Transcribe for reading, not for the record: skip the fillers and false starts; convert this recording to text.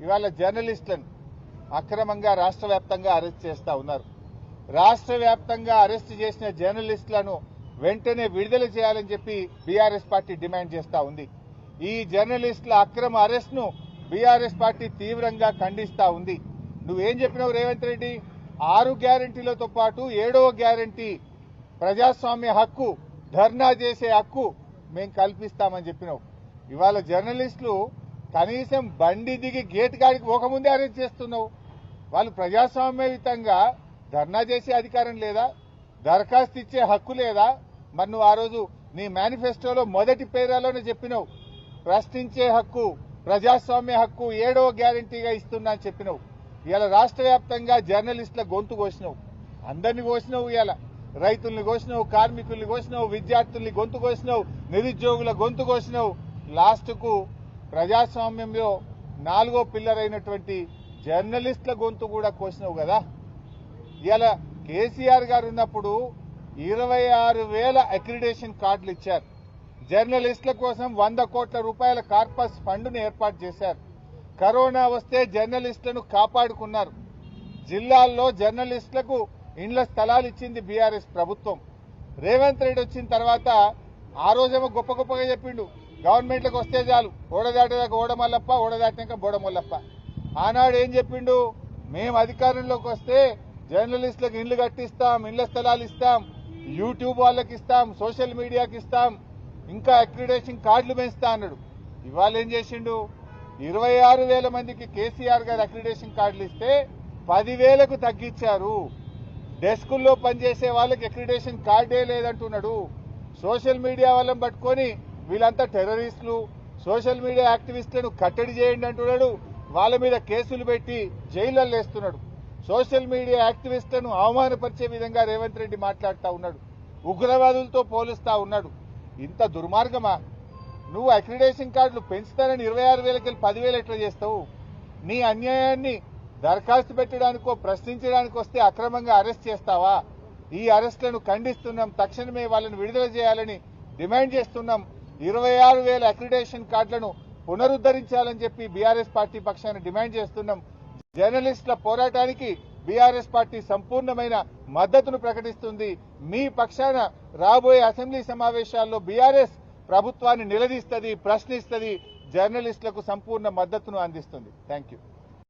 ఇవాళ జర్నలిస్టులను అక్రమంగా రాష్ట్ర వ్యాప్తంగా అరెస్ట్ చేస్తా ఉన్నారు. రాష్ట్ర వ్యాప్తంగా అరెస్ట్ చేసిన జర్నలిస్టులను వెంటనే విడుదల చేయాలని చెప్పి బీఆర్ఎస్ పార్టీ డిమాండ్ చేస్తా ఉంది. ఈ జర్నలిస్టుల అక్రమ అరెస్ట్ ను బీఆర్ఎస్ పార్టీ తీవ్రంగా ఖండిస్తా ఉంది. నువ్వేం చెప్పినావు రేవంత్ రెడ్డి? 6 గ్యారంటీలతో పాటు 7వ గ్యారంటీ ప్రజాస్వామ్య హక్కు, ధర్నా చేసే హక్కు మేము కల్పిస్తామని చెప్పినావు. ఇవాళ జర్నలిస్టులు కనీసం బండి దిగి గేట్ కాడికి పోకముందే అరెస్ట్ చేస్తున్నావు. వాళ్ళు ప్రజాస్వామ్యయుతంగా ధర్నా చేసే అధికారం లేదా? దరఖాస్తు ఇచ్చే హక్కు లేదా? మరి నువ్వు ఆ రోజు నీ మేనిఫెస్టోలో మొదటి పేరాలోనే చెప్పినావు, ప్రశ్నించే హక్కు, ప్రజాస్వామ్య హక్కు 7వ గ్యారంటీగా ఇస్తున్నా అని చెప్పినావు. ఇవాళ రాష్ట్ర వ్యాప్తంగా జర్నలిస్టుల గొంతు కోసినావు. అందరినీ కోసినావు. ఇవాళ రైతుల్ని కోసినావు, కార్మికుల్ని కోసినావు, విద్యార్థుల్ని గొంతు కోసినావు, నిరుద్యోగుల గొంతు కోసినావు. లాస్ట్కు ప్రజాస్వామ్యంలో 4వ పిల్లర్ అయినటువంటి జర్నలిస్టుల గొంతు కూడా కోసినావు కదా. ఇవాళ కేసీఆర్ గారు ఉన్నప్పుడు 26,000 అక్రిడేషన్ కార్డులు ఇచ్చారు. జర్నలిస్టుల కోసం 100 కోట్ల రూపాయల కార్పస్ ఫండ్ను ఏర్పాటు చేశారు. కరోనా వస్తే జర్నలిస్టులను కాపాడుకున్నారు. జిల్లాల్లో జర్నలిస్టులకు ఇండ్ల స్థలాలు ఇచ్చింది బీఆర్ఎస్ ప్రభుత్వం. రేవంత్ రెడ్డి వచ్చిన తర్వాత ఆ రోజేమో గొప్ప గొప్పగా చెప్పిండు, గవర్నమెంట్లకు వస్తే చాలు, ఓడదాటేదాకా ఓడమల్లప్ప, ఓడదాటినాక బోడమల్లప్ప. ఆనాడు ఏం చెప్పిండు? మేము అధికారంలోకి వస్తే జర్నలిస్టులకు ఇండ్లు కట్టిస్తాం, ఇండ్ల స్థలాలు ఇస్తాం, యూట్యూబ్ వాళ్ళకి ఇస్తాం, సోషల్ మీడియాకి ఇస్తాం, ఇంకా అక్రిడేషన్ కార్డులు పెంచుతా అన్నాడు. ఇవాళ ఏం చేసిండు? 26,000 మందికి కేసీఆర్ గారు అక్రిడేషన్ కార్డులు ఇస్తే 10,000కు తగ్గించారు. డెస్కుల్లో పనిచేసే వాళ్ళకి అక్రిడేషన్ కార్డే లేదంటున్నాడు. సోషల్ మీడియా వాళ్ళని పట్టుకొని వీళ్ళంతా టెర్రరిస్టులు, సోషల్ మీడియా యాక్టివిస్టులను కట్టడి చేయండి అంటున్నాడు. వాళ్ళ మీద కేసులు పెట్టి జైళ్లలో వేస్తున్నాడు. సోషల్ మీడియా యాక్టివిస్టులను అవమానపరిచే విధంగా రేవంత్ రెడ్డి మాట్లాడుతూ ఉన్నాడు. ఉగ్రవాదులతో పోలుస్తా ఉన్నాడు. ఇంత దుర్మార్గమా? నువ్వు అక్రిడేషన్ కార్డులు పెంచుతానని 26,000కి 10,000 ఎట్లా చేస్తావు? నీ అన్యాయాన్ని దరఖాస్తు పెట్టడానికో ప్రశ్నించడానికి వస్తే అక్రమంగా అరెస్ట్ చేస్తావా? ఈ అరెస్టులను ఖండిస్తున్నాం. తక్షణమే వాళ్ళని విడుదల చేయాలని డిమాండ్ చేస్తున్నాం. 26,000 అక్రిడేషన్ కార్డులను పునరుద్ధరించాలని చెప్పి బీఆర్ఎస్ పార్టీ పక్షాన డిమాండ్ చేస్తున్నాం. జర్నలిస్టుల పోరాటానికి బీఆర్ఎస్ పార్టీ సంపూర్ణమైన మద్దతును ప్రకటిస్తుంది. మీ పక్షాన రాబోయే అసెంబ్లీ సమావేశాల్లో బీఆర్ఎస్ ప్రభుత్వాన్ని నిలదీస్తుంది, ప్రశ్నిస్తుంది, జర్నలిస్టులకు సంపూర్ణ మద్దతును అందిస్తుంది. Thank you.